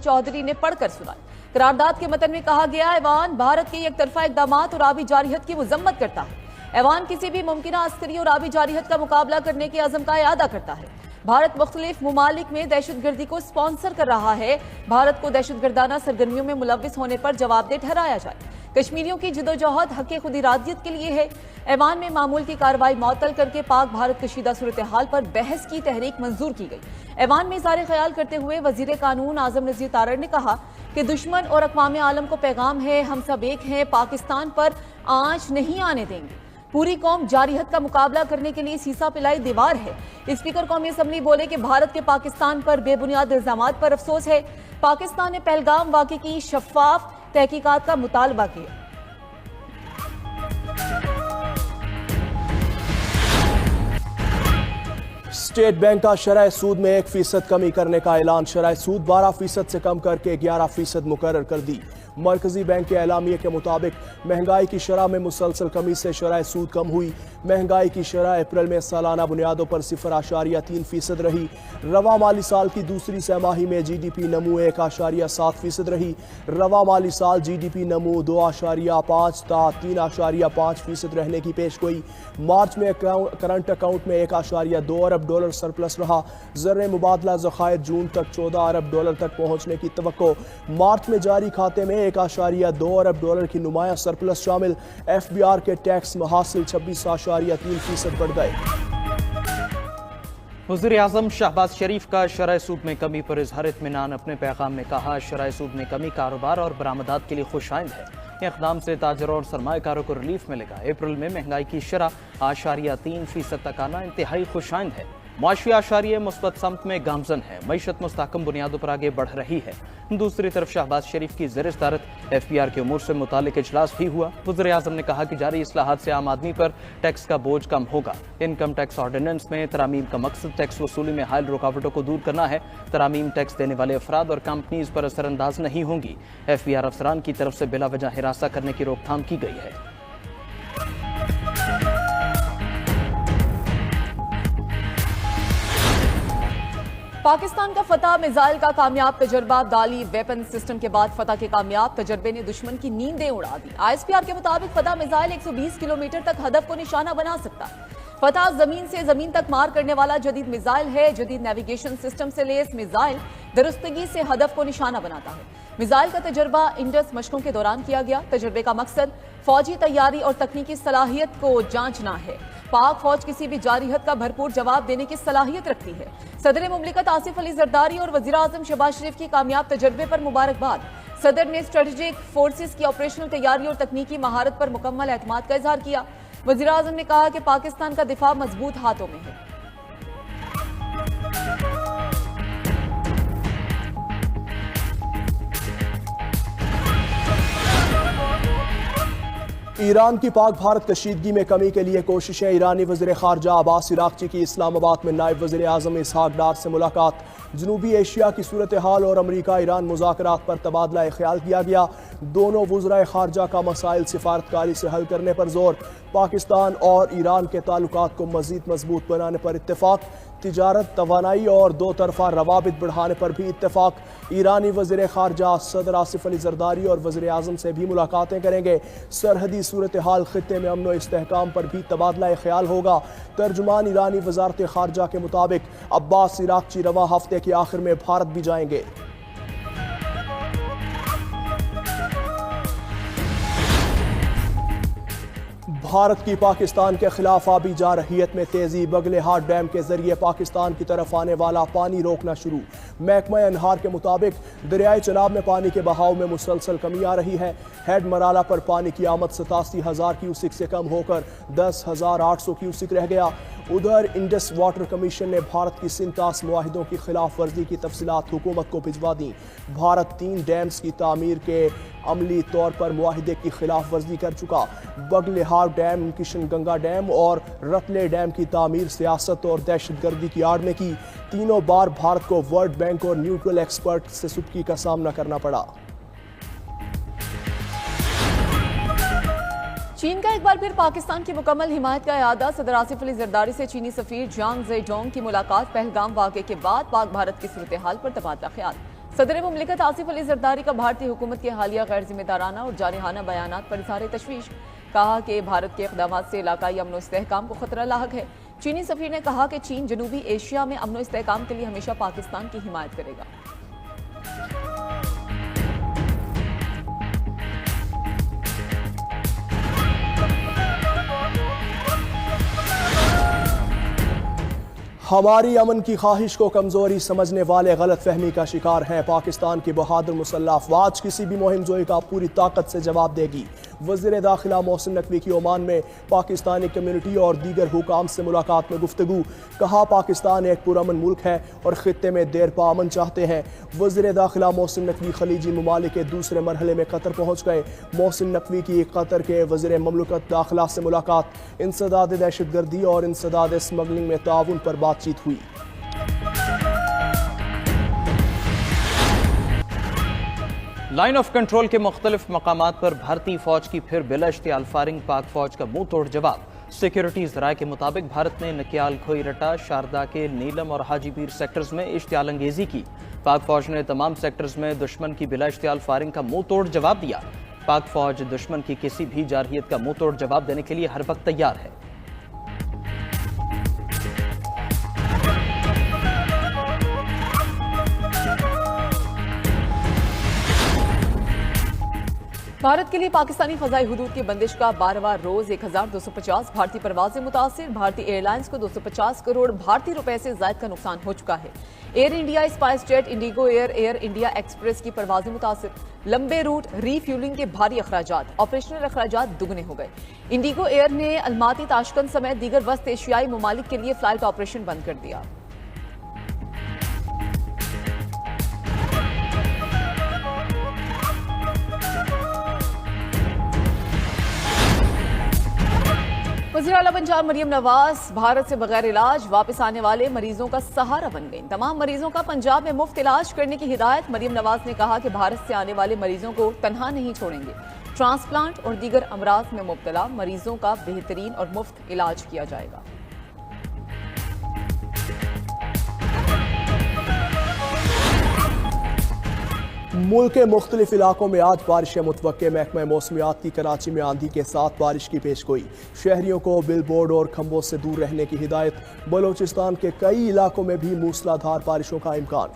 चौधरी ने पढ़कर सुनाई। करारदाद के मतन में कहा गया, ऐवान भारत के एक तरफा इकदामात और आबी जारहियत की मजम्मत करता है। ऐवान किसी भी मुमकिना अस्करी और आबी जारहियत का मुकाबला करने के अज़म का इरादा करता है। भारत मुख्तलिफ मुमालिक में दहशतगर्दी को स्पॉन्सर कर रहा है। भारत को दहशतगर्दाना सरगर्मियों में मुलव्विस होने पर जवाबदेह ठहराया जाए। कश्मीरियों की जिदोजहद हक़ खुद इरादियत के लिए है। ऐवान में मामूल की कार्रवाई मुअत्तल करके पाक भारत कशीदा सूरत हाल पर बहस की तहरीक मंजूर की गई। ऐवान में इज़हार ख्याल करते हुए वज़ीर कानून आज़म नज़ीर तारड़ ने कहा कि दुश्मन और अक़वाम आलम को पैगाम है, हम सब एक हैं, पाकिस्तान पर आंच नहीं आने देंगे। पूरी कौम जारहियत का मुकाबला करने के लिए सीसा पिलाई दीवार है। स्पीकर कौमी असम्बली बोले कि भारत के पाकिस्तान पर बेबुनियाद इल्जामात पर अफसोस है। पाकिस्तान ने पहलगाम वाक़े की शफाफ तहकीकात का मुतालबा किया। स्टेट बैंक का शरह सूद में 1% कमी करने का ऐलान। शरह सूद 12% से कम करके 11% मुकर्रर कर दी। मरकजी बैंक के एलामिये के मुताबिक महंगाई की शरह में मुसलसल कमी से शरह सूद कम हुई। महंगाई की शरह अप्रैल में सालाना बुनियादों पर 0.3% रही। रवा माली साल की दूसरी सहमाही में GDP नमू 1.7% रही। रवा माली साल GDP नमू 2.5 ta 3.5% रहने की पेशगोई। मार्च में करंट अकाउंट में $1.2 अरब सरप्लस रहा। ज़र मुबादला ज़खायर जून तक $14 अरब तक पहुँचने की तवक्को। मार्च में जारी खाते में $1.2 अरब की नुमाया सरप्लस शामिल। FBR के टैक्स महासिल 26.3% बढ़ गए। वज़ीर आज़म शहबाज शरीफ का शरह सूद में कमी पर इज़हार इत्मीनान। अपने पैगाम में कहा, शरह सूद में कमी कारोबार और बरामदात के लिए खुशाइंद है। इक़दाम से ताजरों और सरमाएकारों को रिलीफ मिलेगा। अप्रैल में महंगाई की शरह 0.3% तक आना इंतहाई खुशाइंद है। मुआशी आशारिये मुस्बत समत में गामजन है। मईशत मुस्तहकम बुनियादों पर आगे बढ़ रही है। दूसरी तरफ शहबाज शरीफ की ज़ेर सदारत FBR के उमूर से मुतालिक इजलास भी हुआ। वज़ीर आज़म ने कहा कि जारी इस्लाहात से आम आदमी पर टैक्स का बोझ कम होगा। इनकम टैक्स ऑर्डिनेंस में तरामीम का मकसद टैक्स वसूली में हायल रुकावटों को दूर करना है। तरामीम टैक्स देने वाले अफराद और कंपनीज पर असरअंदाज नहीं होंगी। FBR अफसरान की तरफ से बिला वजह हिरासा करने की रोकथाम की गई है। पाकिस्तान का फतह मिसाइल का कामयाब तजर्बा। दाली वेपन सिस्टम के बाद फतह के कामयाब तजर्बे ने दुश्मन की नींदें उड़ा दी। ISPR के मुताबिक फतह मिसाइल 120 किलोमीटर तक हदफ को निशाना बना सकता है। फतह जमीन से जमीन तक मार करने वाला जदीद मिसाइल है। जदीद नेविगेशन सिस्टम से लैस मिसाइल दुरुस्तगी से हदफ को निशाना बनाता है। मिसाइल का तजर्बा इंडस मशकों के दौरान किया गया। तजर्बे का मकसद फौजी तैयारी और तकनीकी सलाहियत को जांचना है। पाक फौज किसी भी जारहियत का भरपूर जवाब देने की सलाहियत रखती है। सदर मुमलिकत आसिफ अली जरदारी और वज़ीर आज़म शहबाज शरीफ की कामयाब तजर्बे पर मुबारकबाद। सदर ने स्ट्रेटेजिक फोर्सेस की ऑपरेशनल तैयारी और तकनीकी महारत पर मुकम्मल एतमाद का इजहार किया। वज़ीर आज़म ने कहा कि पाकिस्तान का दिफा मजबूत हाथों में है। ईरान की पाक भारत कशीदगी में कमी के लिए कोशिशें। ईरानी वज़ीर ख़ारजा अब्बास इराक़ची की इस्लामाबाद में नायब वज़ीर आज़म इसहाक डार से मुलाकात। जनूबी एशिया की सूरत हाल और अमरीका ईरान मुज़ाकरात पर तबादला ख्याल किया गया। दोनों वज़राए ख़ारजा का मसाइल सिफारतकारी से हल करने पर जोर। पाकिस्तान और ईरान के ताल्लुकात को मज़ीद मजबूत बनाने पर इत्तेफाक। तिजारत, तवानाई और दो तरफा रवाबित बढ़ाने पर भी इत्तेफाक। ईरानी वज़ीर ख़ारजा सदर आसिफ अली जरदारी और वज़ीर आज़म से भी मुलाकातें करेंगे। सरहदी सूरत हाल, खित्ते में अमन व इस्तेहकाम पर भी तबादला ख्याल होगा। तर्जुमान ईरानी वज़ारत ख़ारजा के मुताबिक अब्बास इराक़ची रवा हफ्ते के आखिर में भारत भी जाएंगे। भारत की पाकिस्तान के खिलाफ आबी जारहियत में तेजी। बगलेहाट डैम के जरिए पाकिस्तान की तरफ आने वाला पानी रोकना शुरू। महकमा अनहार के मुताबिक दरियाई चनाब में पानी के बहाव में मुसलसल कमी आ रही है। हेड मराला पर पानी की आमद 87,000 क्यूसिक से कम होकर 10,800 क्यूसिक रह गया। उधर इंडस वाटर कमीशन ने भारत की सिंतास मुआहिदों की खिलाफ वर्जी की तफसीलात हुकूमत को भिजवा दी। भारत 3 डैम्स की तामीर के अमली तौर पर मुआहिदे की खिलाफ वर्जी कर चुका। बगलेहाट डैम, किशन गंगा डैम और रतले डैम की तामीर सियासत और दहशतगर्दी की आड़ में की। तीनों बार भारत को वर्ल्ड बैंक और न्यूट्रल एक्सपर्ट से सुबकी का सामना करना पड़ा। चीन का एक बार फिर पाकिस्तान की मुकम्मल हिमायत का इरादा। सदर आसिफ अली जरदारी से चीनी सफीर जांग ज़ेडोंग की मुलाकात। पहलगाम वाक़े के बाद पाक भारत की सूरत हाल पर तबादला ख्याल। सदर मुमलिकत आसिफ अली जरदारी का भारतीय हुकूमत के हालिया गैर जिम्मेदाराना और जारहाना बयानात पर इज़हार तशवीश। कहा कि भारत के इक़दामात से इलाकाई अमन व इस्तेहकाम को खतरा लाहक है। चीनी सफ़ीर ने कहा कि चीन जनूबी एशिया में अमन व इस्तेहकाम के लिए हमेशा पाकिस्तान की हिमायत करेगा। हमारी अमन की ख्वाहिश को कमजोरी समझने वाले गलत फहमी का शिकार हैं। पाकिस्तान की बहादुर मुसल्लह अफवाज किसी भी मुहिम जोई का पूरी ताकत से जवाब देगी। वज़ीर दाखिला मोहसिन नकवी की ओमान में पाकिस्तानी कम्युनिटी और दीगर हुकाम से मुलाकात में गुफ्तगू। कहा पाकिस्तान एक पुरअमन मुल्क है और खित्ते में देर पा अमन चाहते हैं। वज़ीर दाखिला मोहसिन नकवी खलीजी ममालिक के दूसरे मरहले में कतर पहुँच गए। मोहसिन नकवी की कतर के वज़ीर ममलकत दाखिला से मुलाकात, इंसदाद दहशतगर्दी और इंसदाद स्मगलिंग में ताउन पर बातचीत हुई। लाइन ऑफ कंट्रोल के मुख्तलिफ मकामात पर भारतीय फौज की फिर बिला इश्तियाल फायरिंग, पाक फौज का मुंह तोड़ जवाब। सिक्योरिटीज राय के मुताबिक भारत ने नकियाल, खोईरटा, शारदा के नीलम और हाजीपीर सेक्टर्स में इश्तियाल अंगेजी की। पाक फौज ने तमाम सेक्टर्स में दुश्मन की बिला इश्तियाल फायरिंग का मुंह तोड़ जवाब दिया। पाक फौज दुश्मन की किसी भी जारहियत का मुंह तोड़ जवाब देने के लिए हर वक्त तैयार है। भारत के लिए पाकिस्तानी फजाई हुदूद की बंदिश का 12वां रोज 1250 भारतीय परवाजें मुतासिर। भारतीय एयरलाइंस को 250 करोड़ भारतीय रुपए से ज्यादा का नुकसान हो चुका है। Air India, spice jet, Indigo air, air India express की परवाजें मुतासिर। लंबे रूट, रीफ्यूलिंग के भारी अखराजात, ऑपरेशनल अखराजात दुगने हो गए। इंडिगो एयर ने अलमाती, ताशकंद समेत दीगर वस्त एशियाई ममालिक के लिए फ्लाइट ऑपरेशन बंद कर दिया। वज़ीर आला पंजाब मरियम नवाज भारत से बगैर इलाज वापस आने वाले मरीजों का सहारा बन गई। तमाम मरीजों का पंजाब में मुफ्त इलाज करने की हिदायत। मरियम नवाज ने कहा कि भारत से आने वाले मरीजों को तनहा नहीं छोड़ेंगे। ट्रांसप्लांट और दीगर अमराज में मुब्तला मरीजों का बेहतरीन और मुफ्त इलाज किया जाएगा। मुल्क के मुख्तलिफ इलाकों में आज बारिशें मुतवक्के। महकमा मौसमियात की कराची में आंधी के साथ बारिश की पेशगोई। शहरियों को बिल बोर्ड और खंभों से दूर रहने की हिदायत। बलोचिस्तान के कई इलाकों में भी मूसलाधार बारिशों का इम्कान।